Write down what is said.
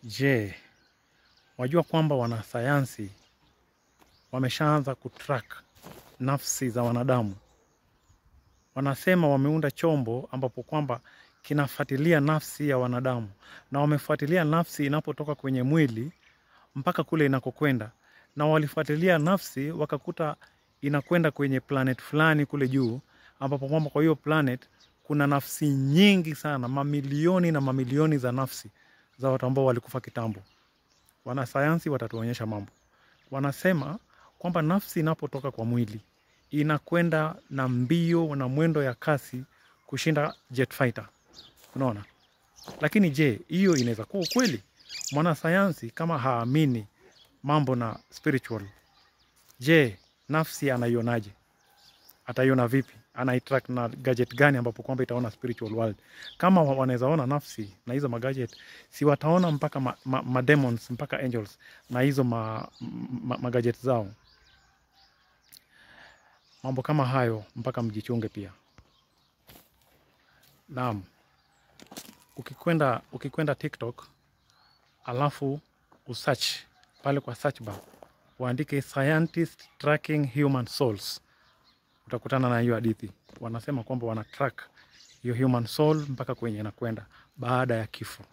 Je, wajua kwamba wanasayansi wameshaanza kutrack nafsi za wanadamu? Wanasema wameunda chombo ambapo kwamba kinafuatilia nafsi ya wanadamu, na wamefuatilia nafsi inapotoka kwenye mwili mpaka kule inakokwenda, na walifuatilia nafsi wakakuta inakwenda kwenye planet fulani kule juu, ambapo kwamba kwa hiyo planet kuna nafsi nyingi sana, mamilioni na mamilioni za nafsi za watu ambao walikufa kitambo. Wanasayansi watatuonyesha mambo. Wanasema kwamba nafsi inapotoka kwa mwili inakwenda na mbio na mwendo ya kasi kushinda jet fighter. Unaona? Lakini je, hiyo inaweza kuwa ukweli? Mwanasayansi kama haamini mambo na spiritual, je, nafsi anaionaje? Ataiona vipi? Anaitrack na gadget gani ambapo kwamba itaona spiritual world? Kama wanaweza ona nafsi na hizo magadget, si wataona mpaka demons, mpaka angels na hizo magadget zao? Mambo kama hayo mpaka mjichunge pia. Naam. Ukikwenda TikTok, alafu usearch pale kwa search bar, uandike scientist tracking human souls, utakutana na hiyo hadithi. Wanasema kwamba wana track hiyo human soul mpaka kwenye inakwenda baada ya kifo.